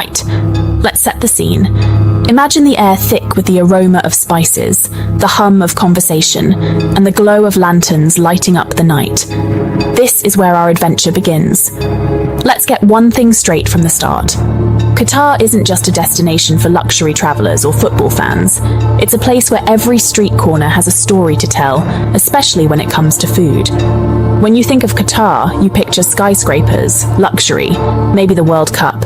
Right, let's set the scene. Imagine the air thick with the aroma of spices, the hum of conversation, and the glow of lanterns lighting up the night. This is where our adventure begins. Let's get one thing straight from the start. Qatar isn't just a destination for luxury travelers or football fans. It's a place where every street corner has a story to tell, especially when it comes to food. When you think of Qatar, you picture skyscrapers, luxury, maybe the World Cup.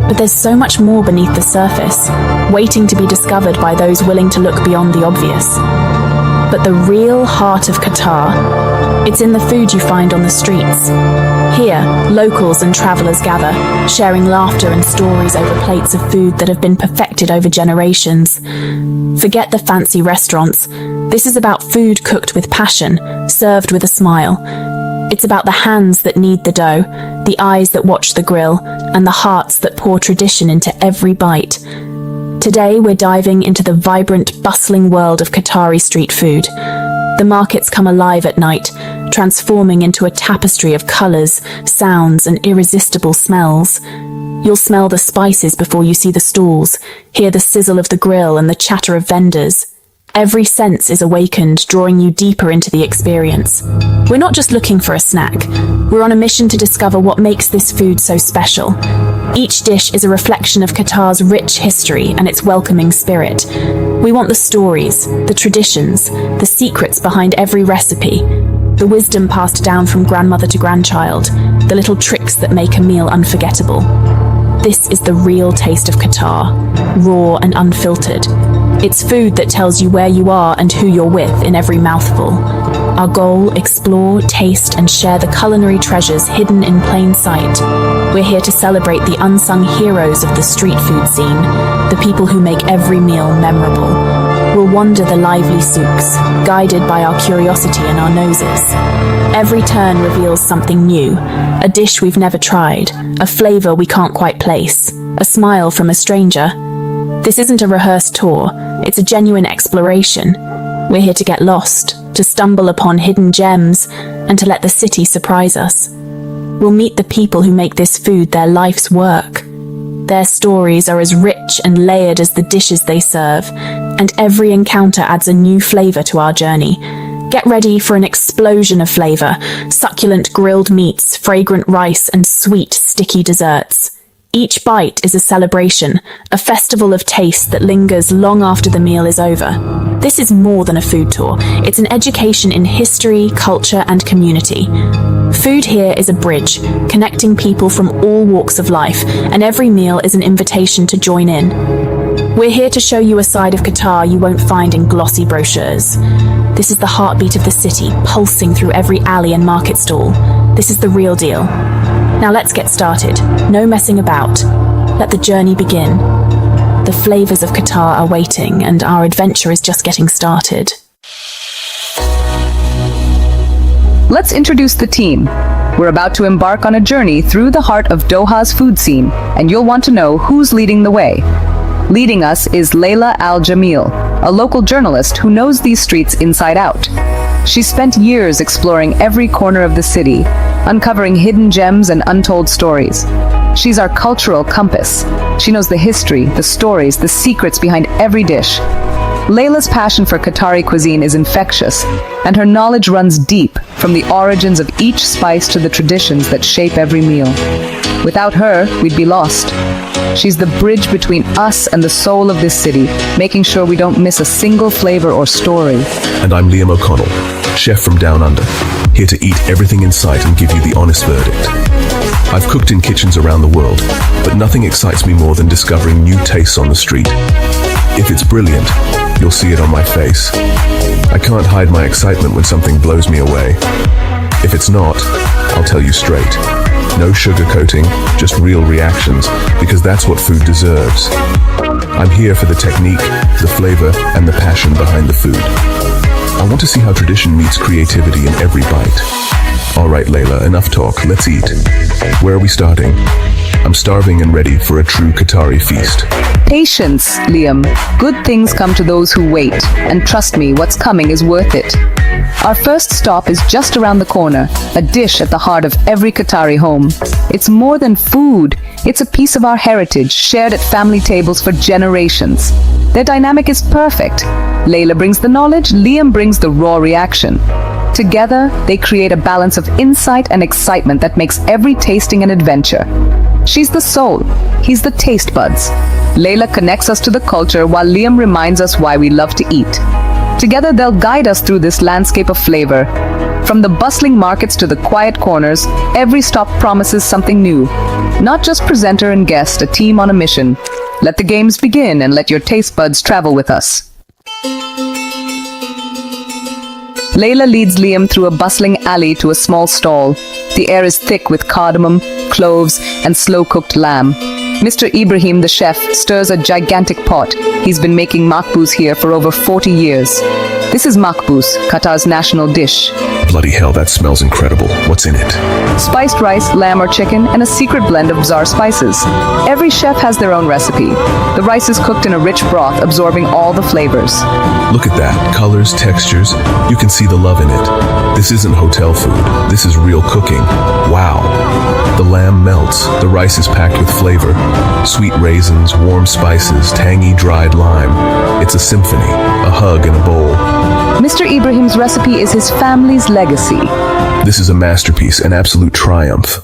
But there's so much more beneath the surface, waiting to be discovered by those willing to look beyond the obvious. But the real heart of Qatar, it's in the food you find on the streets. Here, locals and travelers gather, sharing laughter and stories over plates of food that have been perfected over generations. Forget the fancy restaurants. This is about food cooked with passion, served with a smile. It's about the hands that knead the dough, the eyes that watch the grill, and the hearts that pour tradition into every bite. Today, we're diving into the vibrant, bustling world of Qatari street food. The markets come alive at night, transforming into a tapestry of colours, sounds, and irresistible smells. You'll smell the spices before you see the stalls, hear the sizzle of the grill and the chatter of vendors. Every sense is awakened, drawing you deeper into the experience. We're not just looking for a snack. We're on a mission to discover what makes this food so special. Each dish is a reflection of Qatar's rich history and its welcoming spirit. We want the stories, the traditions, the secrets behind every recipe, the wisdom passed down from grandmother to grandchild, the little tricks that make a meal unforgettable. This is the real taste of Qatar, raw and unfiltered. It's food that tells you where you are and who you're with in every mouthful. Our goal, explore, taste, and share the culinary treasures hidden in plain sight. We're here to celebrate the unsung heroes of the street food scene, the people who make every meal memorable. We'll wander the lively souks, guided by our curiosity and our noses. Every turn reveals something new, a dish we've never tried, a flavor we can't quite place, a smile from a stranger. This isn't a rehearsed tour, it's a genuine exploration. We're here to get lost, to stumble upon hidden gems, and to let the city surprise us. We'll meet the people who make this food their life's work. Their stories are as rich and layered as the dishes they serve, and every encounter adds a new flavor to our journey. Get ready for an explosion of flavor, succulent grilled meats, fragrant rice, and sweet, sticky desserts. Each bite is a celebration, a festival of taste that lingers long after the meal is over. This is more than a food tour. It's an education in history, culture, and community. Food here is a bridge, connecting people from all walks of life, and every meal is an invitation to join in. We're here to show you a side of Qatar you won't find in glossy brochures. This is the heartbeat of the city, pulsing through every alley and market stall. This is the real deal. Now let's get started. No messing about. Let the journey begin. The flavors of Qatar are waiting, and our adventure is just getting started. Let's introduce the team. We're about to embark on a journey through the heart of Doha's food scene, and you'll want to know who's leading the way. Leading us is Layla Al-Jamil, a local journalist who knows these streets inside out. She's spent years exploring every corner of the city, uncovering hidden gems and untold stories. She's our cultural compass. She knows the history, the stories, the secrets behind every dish. Layla's passion for Qatari cuisine is infectious, and her knowledge runs deep, from the origins of each spice to the traditions that shape every meal. Without her, we'd be lost. She's the bridge between us and the soul of this city, making sure we don't miss a single flavor or story. And I'm Liam O'Connell, chef from Down Under, here to eat everything in sight and give you the honest verdict. I've cooked in kitchens around the world, but nothing excites me more than discovering new tastes on the street. If it's brilliant, you'll see it on my face. I can't hide my excitement when something blows me away. If it's not, I'll tell you straight. No sugarcoating, just real reactions, because that's what food deserves. I'm here for the technique, the flavor, and the passion behind the food. I want to see how tradition meets creativity in every bite. All right, Layla, enough talk, let's eat. Where are we starting? I'm starving and ready for a true Qatari feast. Patience, Liam. Good things come to those who wait, and trust me, what's coming is worth it. Our first stop is just around the corner, a dish at the heart of every Qatari home. It's more than food. It's a piece of our heritage, shared at family tables for generations. Their dynamic is perfect. Layla brings the knowledge, Liam brings the raw reaction. Together, they create a balance of insight and excitement that makes every tasting an adventure. She's the soul, he's the taste buds. Layla connects us to the culture while Liam reminds us why we love to eat. Together, they'll guide us through this landscape of flavor. From the bustling markets to the quiet corners, every stop promises something new. Not just presenter and guest, a team on a mission. Let the games begin and let your taste buds travel with us. Layla leads Liam through a bustling alley to a small stall. The air is thick with cardamom, cloves, and slow-cooked lamb. Mr. Ibrahim, the chef, stirs a gigantic pot. He's been making makbous here for over 40 years. This is makbous, Qatar's national dish. Bloody hell, that smells incredible. What's in it? Spiced rice, lamb or chicken, and a secret blend of bizarre spices. Every chef has their own recipe. The rice is cooked in a rich broth, absorbing all the flavors. Look at that. Colors, textures. You can see the love in it. This isn't hotel food. This is real cooking. Wow. The lamb melts. The rice is packed with flavor. Sweet raisins, warm spices, tangy dried lime. It's a symphony, a hug in a bowl. Mr. Ibrahim's recipe is his family's legacy. This is a masterpiece, an absolute triumph.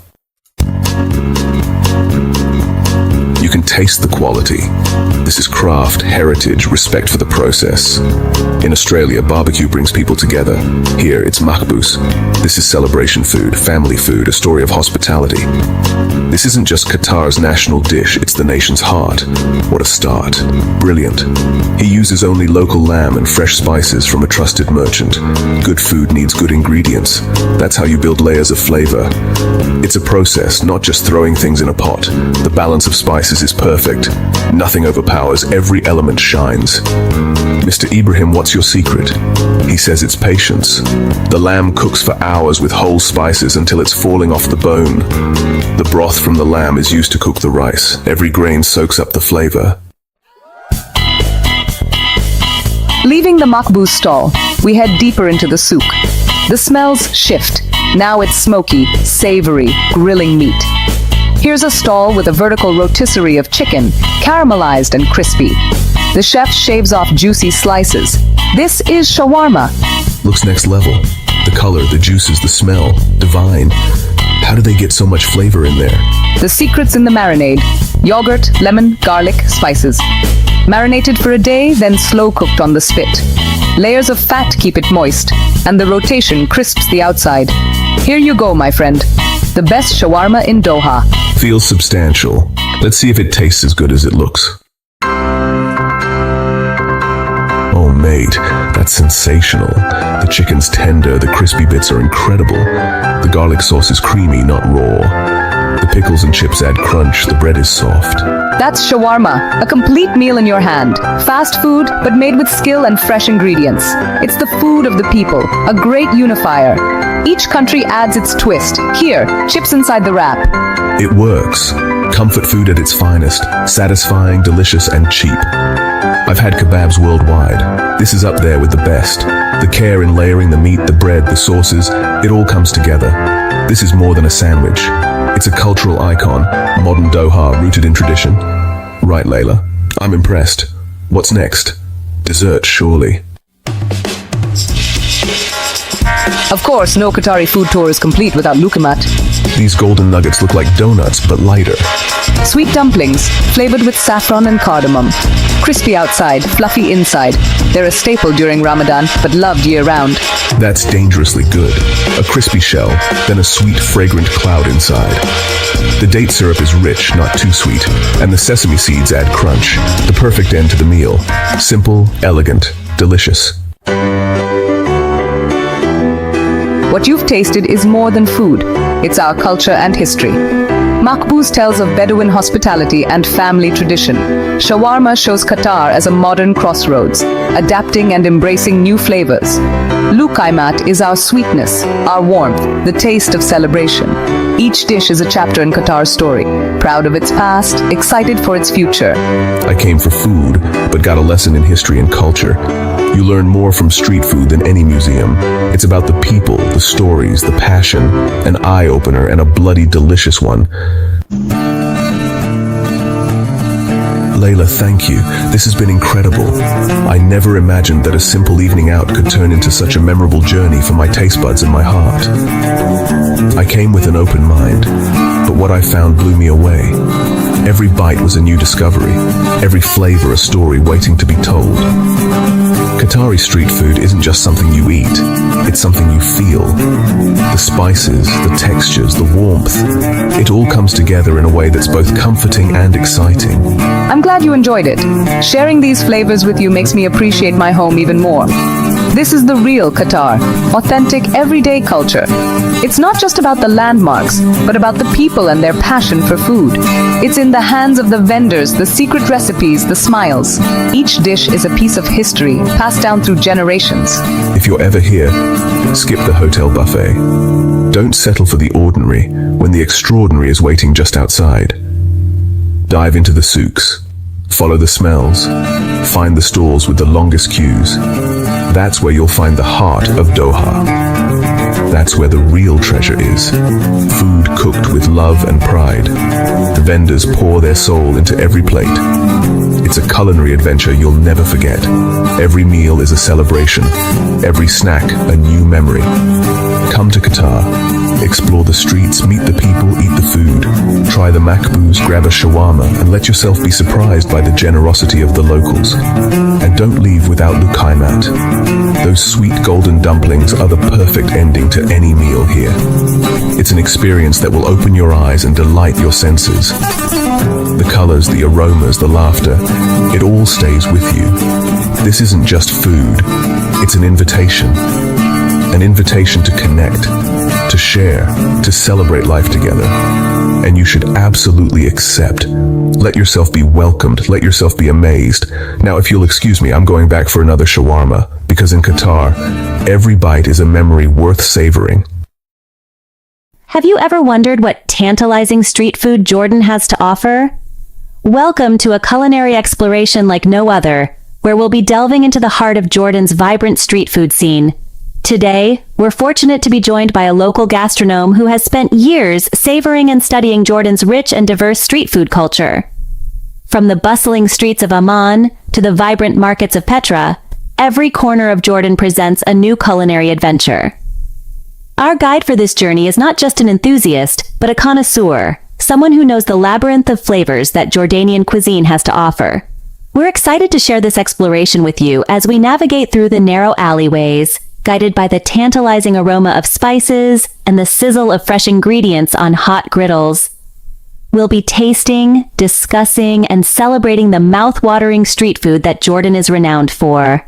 You can taste the quality. This is craft, heritage, respect for the process. In Australia, barbecue brings people together. Here, it's makbous. This is celebration food, family food, a story of hospitality. This isn't just Qatar's national dish, it's the nation's heart. What a start. Brilliant. He uses only local lamb and fresh spices from a trusted merchant. Good food needs good ingredients. That's how you build layers of flavor. It's a process, not just throwing things in a pot. The balance of spices is perfect. Nothing overpowers, every element shines. Mr. Ibrahim, what's your secret? He says it's patience. The lamb cooks for hours with whole spices until it's falling off the bone. The broth from the lamb is used to cook the rice. Every grain soaks up the flavor. Leaving the makbous stall, we head deeper into the souk. The smells shift. Now it's smoky, savory, grilling meat. Here's a stall with a vertical rotisserie of chicken, caramelized and crispy. The chef shaves off juicy slices. This is shawarma. Looks next level. The color, the juices, the smell, divine. How do they get so much flavor in there? The secret's in the marinade. Yogurt, lemon, garlic, spices. Marinated for a day, then slow cooked on the spit. Layers of fat keep it moist, and the rotation crisps the outside. Here you go, my friend. The best shawarma in Doha. Feels substantial. Let's see if it tastes as good as it looks. Oh, mate, that's sensational. The chicken's tender, the crispy bits are incredible. The garlic sauce is creamy, not raw. The pickles and chips add crunch, the bread is soft. That's shawarma, a complete meal in your hand. Fast food, but made with skill and fresh ingredients. It's the food of the people, a great unifier. Each country adds its twist. Here, chips inside the wrap. It works. Comfort food at its finest, satisfying, delicious, and cheap. I've had kebabs worldwide. This is up there with the best. The care in layering the meat, the bread, the sauces, it all comes together. This is more than a sandwich. It's a cultural icon, modern Doha rooted in tradition. Right, Layla. I'm impressed. What's next? Dessert, surely. Of course, no Qatari food tour is complete without lukamat. These golden nuggets look like donuts, but lighter. Sweet dumplings, flavored with saffron and cardamom. Crispy outside, fluffy inside. They're a staple during Ramadan, but loved year-round. That's dangerously good. A crispy shell, then a sweet, fragrant cloud inside. The date syrup is rich, not too sweet, and the sesame seeds add crunch. The perfect end to the meal. Simple, elegant, delicious. What you've tasted is more than food. It's our culture and history. Makbous tells of Bedouin hospitality and family tradition. Shawarma shows Qatar as a modern crossroads, adapting and embracing new flavors. Luqaimat is our sweetness, our warmth, the taste of celebration. Each dish is a chapter in Qatar's story, proud of its past, excited for its future. I came for food, but got a lesson in history and culture. You learn more from street food than any museum. It's about the people, the stories, the passion, an eye-opener and a bloody delicious one. Layla, thank you. This has been incredible. I never imagined that a simple evening out could turn into such a memorable journey for my taste buds and my heart. I came with an open mind, but what I found blew me away. Every bite was a new discovery, every flavor a story waiting to be told. Qatari street food isn't just something you eat, it's something you feel. The spices, the textures, the warmth, it all comes together in a way that's both comforting and exciting. I'm glad you enjoyed it. Sharing these flavors with you makes me appreciate my home even more. This is the real Qatar, authentic everyday culture. It's not just about the landmarks, but about the people and their passion for food. It's in the hands of the vendors, the secret recipes, the smiles. Each dish is a piece of history, passed down through generations. If you're ever here, skip the hotel buffet. Don't settle for the ordinary when the extraordinary is waiting just outside. Dive into the souks. Follow the smells. Find the stalls with the longest queues. That's where you'll find the heart of Doha. That's where the real treasure is. Food cooked with love and pride. The vendors pour their soul into every plate. It's a culinary adventure you'll never forget. Every meal is a celebration. Every snack, a new memory. Come to Qatar. Explore the streets, meet the people, eat the food. Try the makbouz, grab a shawarma, and let yourself be surprised by the generosity of the locals. And don't leave without lukaimat. Those sweet golden dumplings are the perfect ending to any meal here. It's an experience that will open your eyes and delight your senses. The colors, the aromas, the laughter, it all stays with you. This isn't just food, it's an invitation. An invitation to connect, to share, to celebrate life together. And you should absolutely accept. Let yourself be welcomed, let yourself be amazed. Now, if you'll excuse me, I'm going back for another shawarma, because in Qatar, every bite is a memory worth savoring. Have you ever wondered what tantalizing street food Jordan has to offer? Welcome to a culinary exploration like no other, where we'll be delving into the heart of Jordan's vibrant street food scene. Today, we're fortunate to be joined by a local gastronome who has spent years savoring and studying Jordan's rich and diverse street food culture. From the bustling streets of Amman to the vibrant markets of Petra, every corner of Jordan presents a new culinary adventure. Our guide for this journey is not just an enthusiast, but a connoisseur, someone who knows the labyrinth of flavors that Jordanian cuisine has to offer. We're excited to share this exploration with you as we navigate through the narrow alleyways, guided by the tantalizing aroma of spices and the sizzle of fresh ingredients on hot griddles. We'll be tasting, discussing, and celebrating the mouth-watering street food that Jordan is renowned for.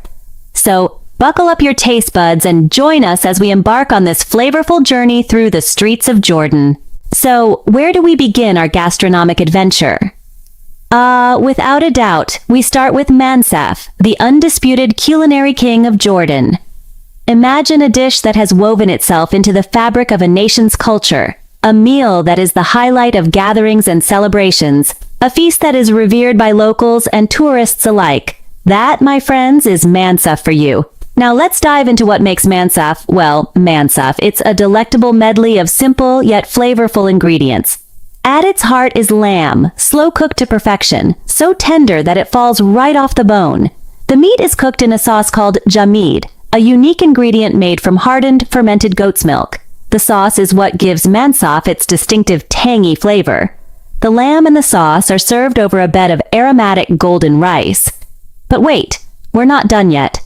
So, buckle up your taste buds and join us as we embark on this flavorful journey through the streets of Jordan. So, where do we begin our gastronomic adventure? Without a doubt, we start with mansaf, the undisputed culinary king of Jordan. Imagine a dish that has woven itself into the fabric of a nation's culture, a meal that is the highlight of gatherings and celebrations, a feast that is revered by locals and tourists alike. That, my friends, is mansaf for you. Now let's dive into what makes mansaf, well, mansaf. It's a delectable medley of simple yet flavorful ingredients. At its heart is lamb, slow cooked to perfection, so tender that it falls right off the bone. The meat is cooked in a sauce called jamid, a unique ingredient made from hardened, fermented goat's milk. The sauce is what gives mansaf its distinctive tangy flavor. The lamb and the sauce are served over a bed of aromatic golden rice. But wait, we're not done yet.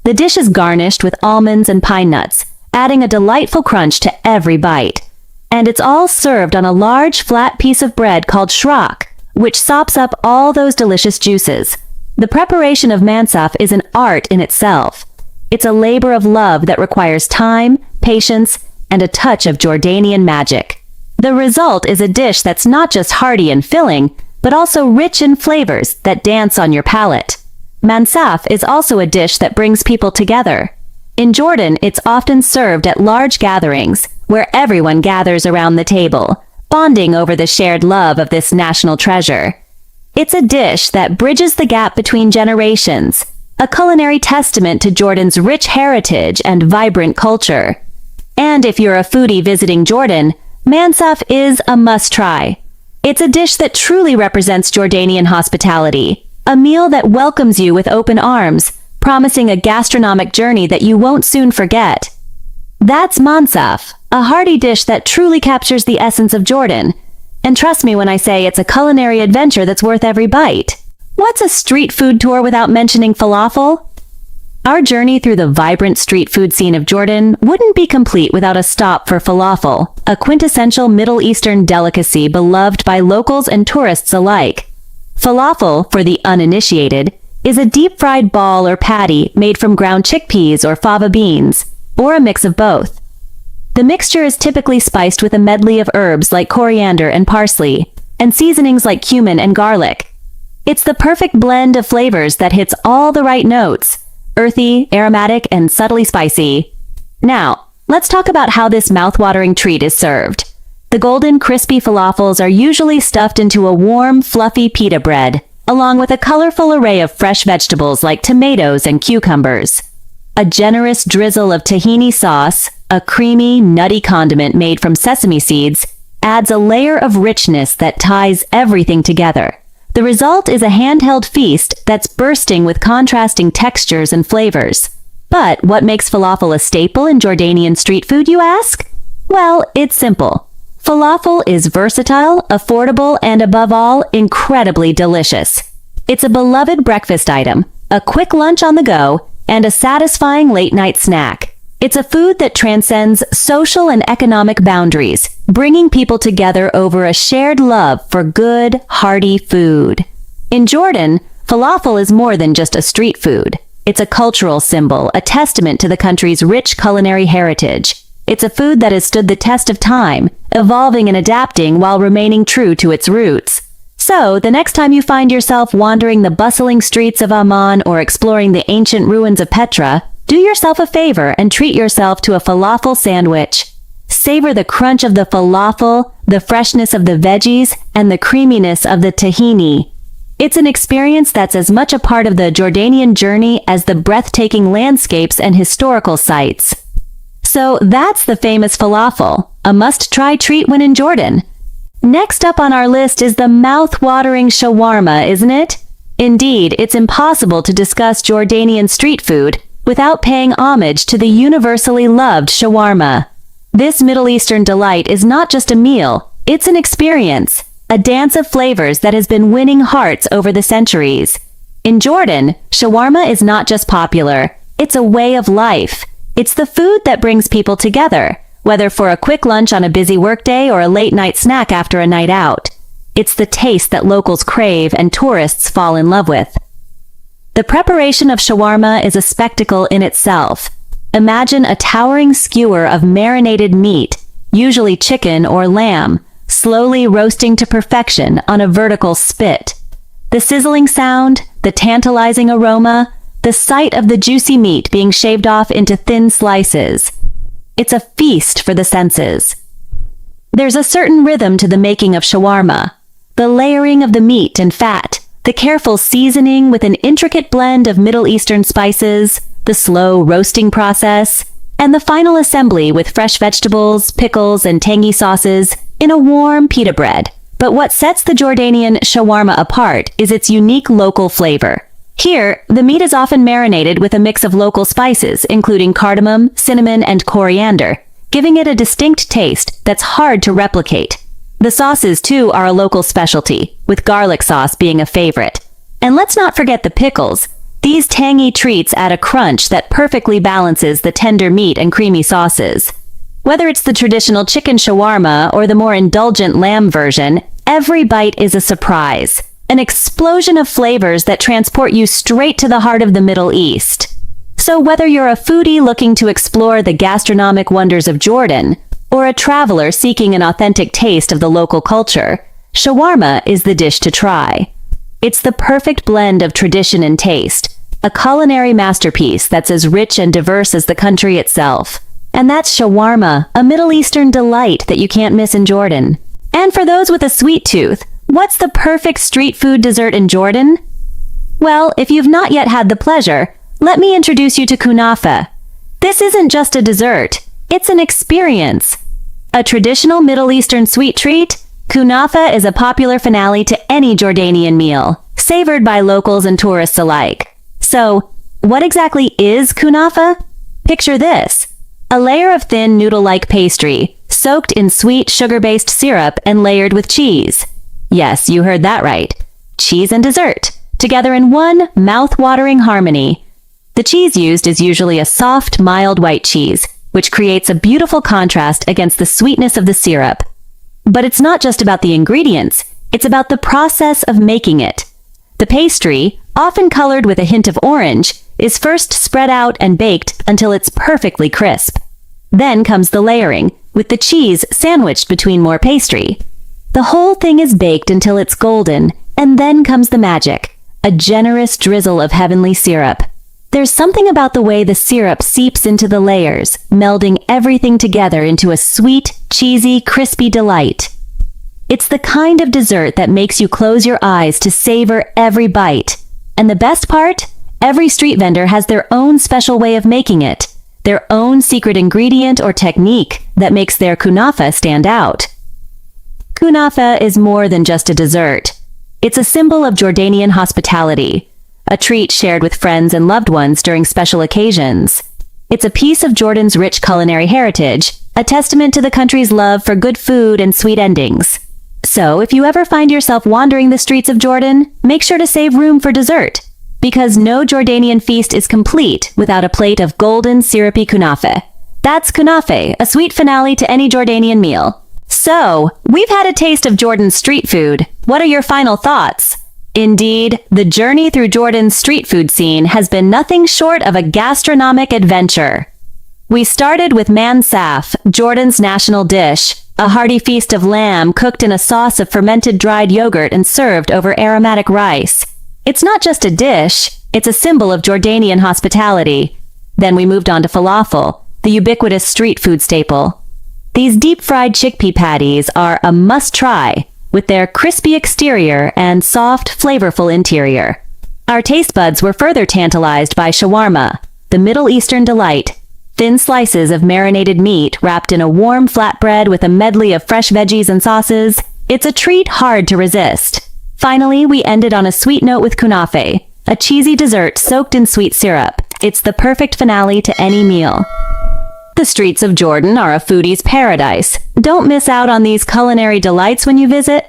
The dish is garnished with almonds and pine nuts, adding a delightful crunch to every bite. And it's all served on a large, flat piece of bread called shrak, which sops up all those delicious juices. The preparation of mansaf is an art in itself. It's a labor of love that requires time, patience, and a touch of Jordanian magic. The result is a dish that's not just hearty and filling, but also rich in flavors that dance on your palate. Mansaf is also a dish that brings people together. In Jordan, it's often served at large gatherings, where everyone gathers around the table, bonding over the shared love of this national treasure. It's a dish that bridges the gap between generations, a culinary testament to Jordan's rich heritage and vibrant culture. And if you're a foodie visiting Jordan, mansaf is a must-try. It's a dish that truly represents Jordanian hospitality, a meal that welcomes you with open arms, promising a gastronomic journey that you won't soon forget. That's mansaf, a hearty dish that truly captures the essence of Jordan. And trust me when I say it's a culinary adventure that's worth every bite. What's a street food tour without mentioning falafel? Our journey through the vibrant street food scene of Jordan wouldn't be complete without a stop for falafel, a quintessential Middle Eastern delicacy beloved by locals and tourists alike. Falafel, for the uninitiated, is a deep-fried ball or patty made from ground chickpeas or fava beans, or a mix of both. The mixture is typically spiced with a medley of herbs like coriander and parsley, and seasonings like cumin and garlic. It's the perfect blend of flavors that hits all the right notes: earthy, aromatic, and subtly spicy. Now, let's talk about how this mouth-watering treat is served. The golden, crispy falafels are usually stuffed into a warm, fluffy pita bread, along with a colorful array of fresh vegetables like tomatoes and cucumbers. A generous drizzle of tahini sauce, a creamy, nutty condiment made from sesame seeds, adds a layer of richness that ties everything together. The result is a handheld feast that's bursting with contrasting textures and flavors. But what makes falafel a staple in Jordanian street food, you ask? Well, it's simple. Falafel is versatile, affordable, and above all, incredibly delicious. It's a beloved breakfast item, a quick lunch on the go, and a satisfying late-night snack. It's a food that transcends social and economic boundaries, bringing people together over a shared love for good, hearty food. In Jordan, falafel is more than just a street food. It's a cultural symbol, a testament to the country's rich culinary heritage. It's a food that has stood the test of time, evolving and adapting while remaining true to its roots. So, the next time you find yourself wandering the bustling streets of Amman or exploring the ancient ruins of Petra, do yourself a favor and treat yourself to a falafel sandwich. Savor the crunch of the falafel, the freshness of the veggies, and the creaminess of the tahini. It's an experience that's as much a part of the Jordanian journey as the breathtaking landscapes and historical sites. So that's the famous falafel, a must-try treat when in Jordan. Next up on our list is the mouth-watering shawarma, isn't it? Indeed, it's impossible to discuss Jordanian street food without paying homage to the universally loved shawarma. This Middle Eastern delight is not just a meal, it's an experience, a dance of flavors that has been winning hearts over the centuries. In Jordan, shawarma is not just popular, it's a way of life. It's the food that brings people together, whether for a quick lunch on a busy workday or a late-night snack after a night out. It's the taste that locals crave and tourists fall in love with. The preparation of shawarma is a spectacle in itself. Imagine a towering skewer of marinated meat, usually chicken or lamb, slowly roasting to perfection on a vertical spit. The sizzling sound, the tantalizing aroma, the sight of the juicy meat being shaved off into thin slices. It's a feast for the senses. There's a certain rhythm to the making of shawarma. The layering of the meat and fat, the careful seasoning with an intricate blend of Middle Eastern spices, the slow roasting process, and the final assembly with fresh vegetables, pickles, and tangy sauces in a warm pita bread. But what sets the Jordanian shawarma apart is its unique local flavor. Here, the meat is often marinated with a mix of local spices, including cardamom, cinnamon, and coriander, giving it a distinct taste that's hard to replicate. The sauces, too, are a local specialty, with garlic sauce being a favorite. And let's not forget the pickles. These tangy treats add a crunch that perfectly balances the tender meat and creamy sauces. Whether it's the traditional chicken shawarma or the more indulgent lamb version, every bite is a surprise. An explosion of flavors that transport you straight to the heart of the Middle East. So whether you're a foodie looking to explore the gastronomic wonders of Jordan, or a traveler seeking an authentic taste of the local culture, shawarma is the dish to try. It's the perfect blend of tradition and taste, a culinary masterpiece that's as rich and diverse as the country itself. And that's shawarma, a Middle Eastern delight that you can't miss in Jordan. And for those with a sweet tooth, what's the perfect street food dessert in Jordan? Well, if you've not yet had the pleasure, let me introduce you to kunafa. This isn't just a dessert, it's an experience. A traditional Middle Eastern sweet treat, kunafa is a popular finale to any Jordanian meal, savored by locals and tourists alike. So, what exactly is kunafa? Picture this: a layer of thin noodle-like pastry, soaked in sweet sugar-based syrup and layered with cheese. Yes, you heard that right. Cheese and dessert, together in one mouth-watering harmony. The cheese used is usually a soft, mild white cheese, which creates a beautiful contrast against the sweetness of the syrup. But it's not just about the ingredients, it's about the process of making it. The pastry, often colored with a hint of orange, is first spread out and baked until it's perfectly crisp. Then comes the layering, with the cheese sandwiched between more pastry. The whole thing is baked until it's golden, and then comes the magic, a generous drizzle of heavenly syrup. There's something about the way the syrup seeps into the layers, melding everything together into a sweet, cheesy, crispy delight. It's the kind of dessert that makes you close your eyes to savor every bite. And the best part? Every street vendor has their own special way of making it, their own secret ingredient or technique that makes their kunafa stand out. Kunafa is more than just a dessert. It's a symbol of Jordanian hospitality, a treat shared with friends and loved ones during special occasions. It's a piece of Jordan's rich culinary heritage, a testament to the country's love for good food and sweet endings. So, if you ever find yourself wandering the streets of Jordan, make sure to save room for dessert, because no Jordanian feast is complete without a plate of golden, syrupy kunafa. That's kunafa, a sweet finale to any Jordanian meal. So, we've had a taste of Jordan's street food. What are your final thoughts? Indeed, the journey through Jordan's street food scene has been nothing short of a gastronomic adventure. We started with mansaf, Jordan's national dish, a hearty feast of lamb cooked in a sauce of fermented dried yogurt and served over aromatic rice. It's not just a dish, it's a symbol of Jordanian hospitality. Then we moved on to falafel, the ubiquitous street food staple. These deep-fried chickpea patties are a must-try, with their crispy exterior and soft, flavorful interior. Our taste buds were further tantalized by shawarma, the Middle Eastern delight, thin slices of marinated meat wrapped in a warm flatbread with a medley of fresh veggies and sauces. It's a treat hard to resist. Finally, we ended on a sweet note with kunafa, a cheesy dessert soaked in sweet syrup. It's the perfect finale to any meal. The streets of Jordan are a foodie's paradise. Don't miss out on these culinary delights when you visit.